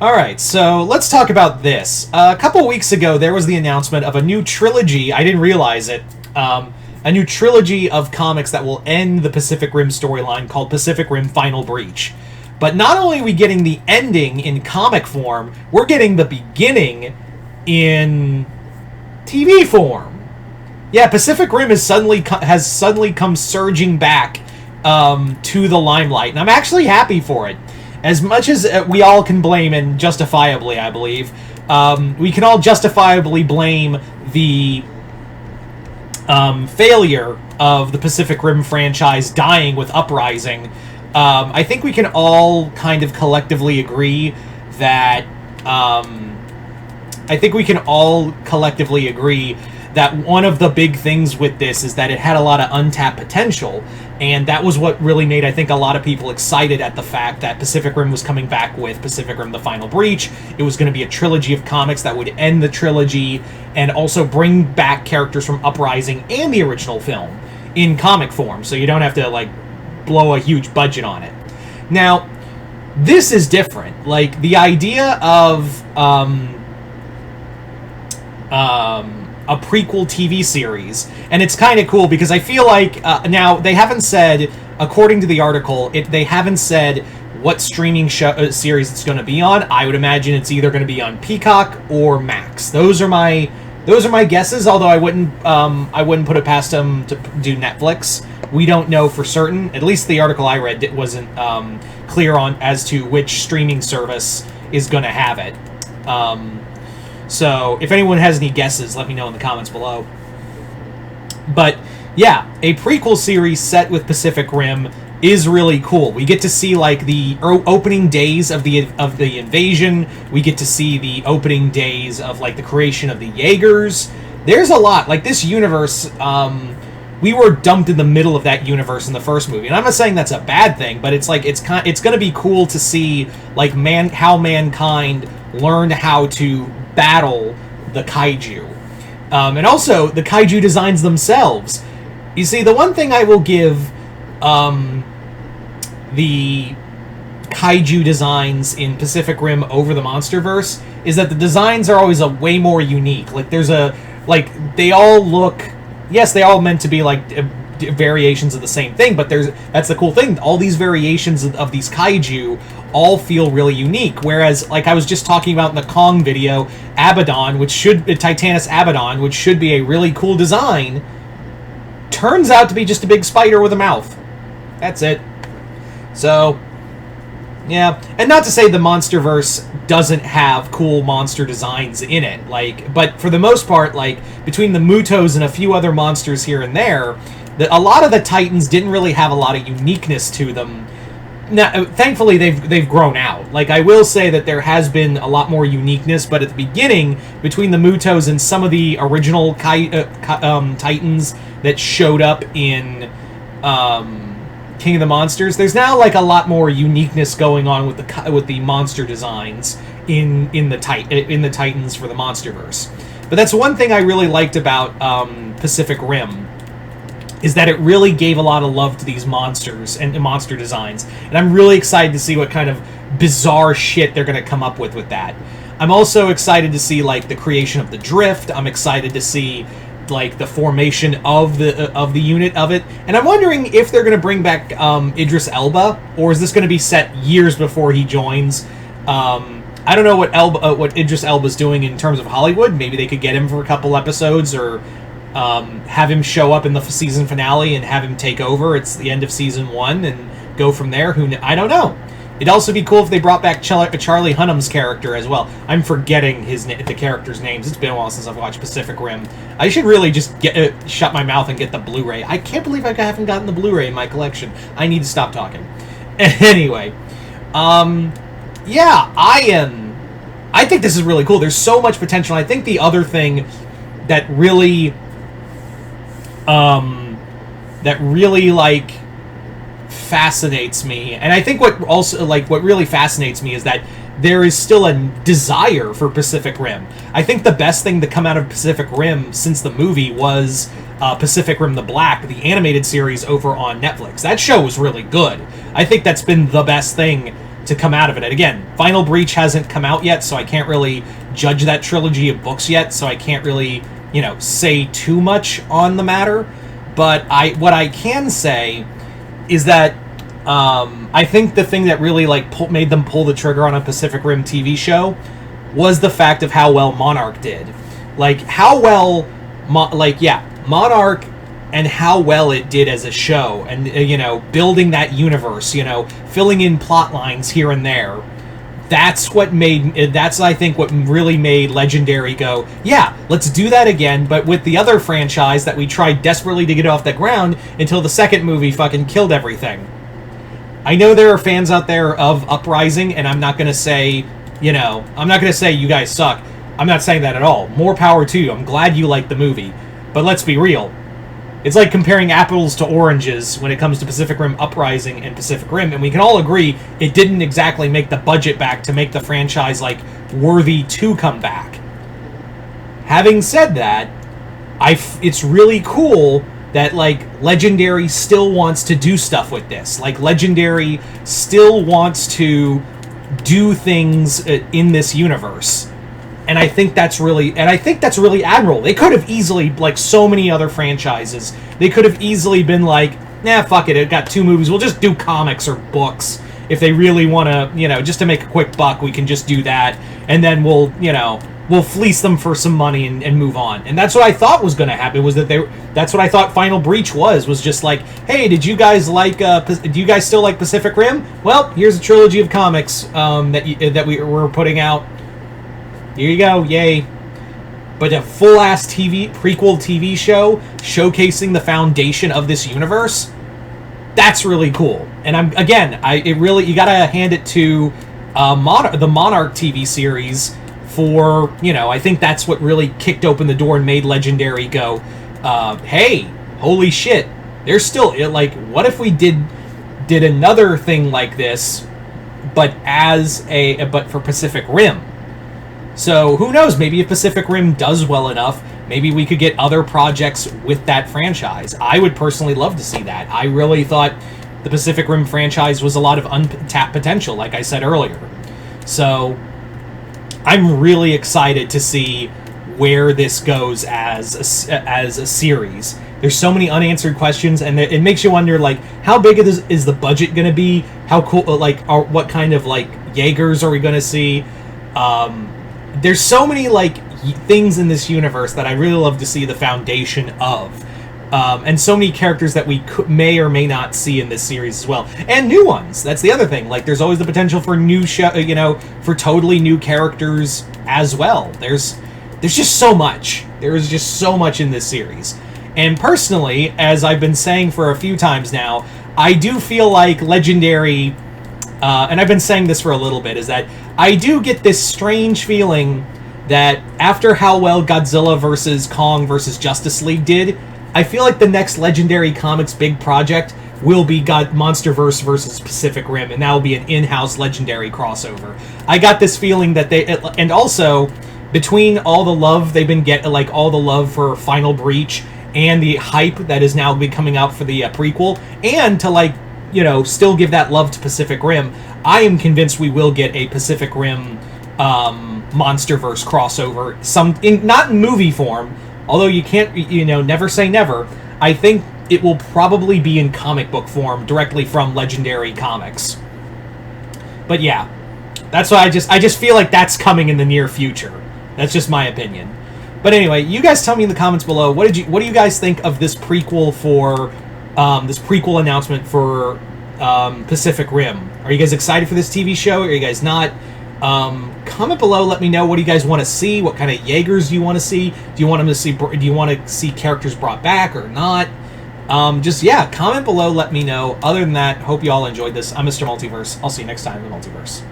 All right, so let's talk about this. A couple weeks ago, there was the announcement of a new trilogy. I didn't realize it. A new trilogy of comics that will end the Pacific Rim storyline called Pacific Rim Final Breach. But not only are we getting the ending in comic form, we're getting the beginning in TV form. Yeah, Pacific Rim has suddenly come surging back to the limelight, and I'm actually happy for it. As much as we all can blame, and justifiably, I believe, we can all justifiably blame the failure of the Pacific Rim franchise dying with Uprising. I think we can all kind of collectively agree that one of the big things with this is that it had a lot of untapped potential, and that was what really made, I think, a lot of people excited at the fact that Pacific Rim was coming back with Pacific Rim The Final Breach. It was going to be a trilogy of comics that would end the trilogy and also bring back characters from Uprising and the original film in comic form, so you don't have to, like, blow a huge budget on it. Now, this is different. Like, the idea of a prequel TV series, and it's kind of cool because I feel like now they haven't said, according to the article, they haven't said what streaming series it's going to be on. I would imagine it's either going to be on Peacock or Max. Those are my guesses. Although I wouldn't put it past them to do Netflix. We don't know for certain. At least the article I read wasn't clear on as to which streaming service is going to have it. So, if anyone has any guesses, let me know in the comments below. But, yeah, a prequel series set with Pacific Rim is really cool. We get to see, like, the opening days of the invasion. We get to see the opening days of, like, the creation of the Jaegers. There's a lot. Like, this universe, we were dumped in the middle of that universe in the first movie. And I'm not saying that's a bad thing, but it's, like, it's going to be cool to see, like, how mankind learned how to battle the kaiju. And also, the kaiju designs themselves. You see, the one thing I will give the kaiju designs in Pacific Rim over the MonsterVerse is that the designs are always way more unique. Like, they all look... Yes, they all meant to be, like, variations of the same thing, but that's the cool thing. All these variations of these kaiju all feel really unique, whereas, like I was just talking about in the Kong video, Titanus Abaddon, which should be a really cool design, turns out to be just a big spider with a mouth. That's it. So, yeah. And not to say the MonsterVerse doesn't have cool monster designs in it, but for the most part, like, between the Mutos and a few other monsters here and there, a lot of the Titans didn't really have a lot of uniqueness to them. Now, thankfully, they've grown out. Like, I will say that there has been a lot more uniqueness, but at the beginning, between the Mutos and some of the original Titans that showed up in King of the Monsters, there's now, like, a lot more uniqueness going on with the monster designs in the Titans for the MonsterVerse. But that's one thing I really liked about Pacific Rim, is that it really gave a lot of love to these monsters and monster designs. And I'm really excited to see what kind of bizarre shit they're going to come up with that. I'm also excited to see, like, the creation of the Drift. I'm excited to see, like, the formation of the unit of it. And I'm wondering if they're going to bring back Idris Elba, or is this going to be set years before he joins? I don't know what Idris Elba's doing in terms of Hollywood. Maybe they could get him for a couple episodes, or have him show up in the season finale and have him take over. It's the end of season 1 and go from there. I don't know. It'd also be cool if they brought back Charlie Hunnam's character as well. I'm forgetting the characters' names. It's been a while since I've watched Pacific Rim. I should really just shut my mouth and get the Blu-ray. I can't believe I haven't gotten the Blu-ray in my collection. I need to stop talking. Anyway, yeah, I think this is really cool. There's so much potential. I think the other thing that really like fascinates me, and I think what really fascinates me is that there is still a desire for Pacific Rim. I think the best thing to come out of Pacific Rim since the movie was Pacific Rim: The Black, the animated series over on Netflix. That show was really good. I think that's been the best thing to come out of it. And again, Final Breach hasn't come out yet, so I can't really judge that trilogy of books yet, so I can't really, say too much on the matter. But what I can say is that I think the thing that really made them pull the trigger on a Pacific Rim TV show was the fact of how well Monarch did. How well, Monarch and how well it did as a show, and building that universe, filling in plot lines here and there. That's I think what really made Legendary go, yeah, let's do that again, but with the other franchise that we tried desperately to get off the ground until the second movie fucking killed everything. I know there are fans out there of Uprising, and I'm not gonna say, I'm not gonna say you guys suck. I'm not saying that at all. More power to you. I'm glad you liked the movie. But let's be real. It's like comparing apples to oranges when it comes to Pacific Rim Uprising and Pacific Rim, and we can all agree it didn't exactly make the budget back to make the franchise, worthy to come back. Having said that, it's really cool that, Legendary still wants to do stuff with this. Legendary still wants to do things in this universe. And I think that's really admirable. They could have easily, like so many other franchises, they could have easily been like, nah, fuck it, got 2 movies, we'll just do comics or books. If they really want to, just to make a quick buck, we can just do that. And then we'll fleece them for some money and move on. And that's what I thought was going to happen, that's what I thought Final Breach was just like, hey, did you guys do you guys still like Pacific Rim? Well, here's a trilogy of comics that we're putting out. Here you go, yay. But a full-ass prequel TV show showcasing the foundation of this universe, that's really cool. And you gotta hand it to the Monarch TV series for, I think that's what really kicked open the door and made Legendary go, hey, holy shit, there's still, what if we did another thing like this, but for Pacific Rim? So, who knows, maybe if Pacific Rim does well enough, maybe we could get other projects with that franchise. I would personally love to see that. I really thought the Pacific Rim franchise was a lot of untapped potential, like I said earlier. So, I'm really excited to see where this goes as a series. There's so many unanswered questions, and it makes you wonder, how big is the budget going to be? How cool, what kind of, Jaegers are we going to see? There's so many things in this universe that I really love to see the foundation of, and so many characters that we may or may not see in this series as well, and new ones. That's the other thing. There's always the potential for new for totally new characters as well. There's just so much. There is just so much in this series, and personally, as I've been saying for a few times now, I do feel like Legendary. And I've been saying this for a little bit, is that I do get this strange feeling that after how well Godzilla vs. Kong vs. Justice League did, I feel like the next Legendary Comics big project will be MonsterVerse versus Pacific Rim, and that will be an in-house Legendary crossover. I got this feeling that and also, between all the love they've been getting, all the love for Final Breach, and the hype that is now coming out for the prequel, and to still give that love to Pacific Rim, I am convinced we will get a Pacific Rim MonsterVerse crossover, not in movie form, although you can't, never say never. I think it will probably be in comic book form, directly from Legendary Comics. But yeah, that's why I just feel like that's coming in the near future. That's just my opinion. But anyway, you guys tell me in the comments below, what do you guys think of this prequel this prequel announcement for Pacific Rim? Are you guys excited for this TV show? Are you guys not? Comment below. Let me know, what do you guys want to see? What kind of Jaegers do you want to see? Do you want to see characters brought back or not? Comment below. Let me know. Other than that, hope you all enjoyed this. I'm Mr. Multiverse. I'll see you next time in the Multiverse.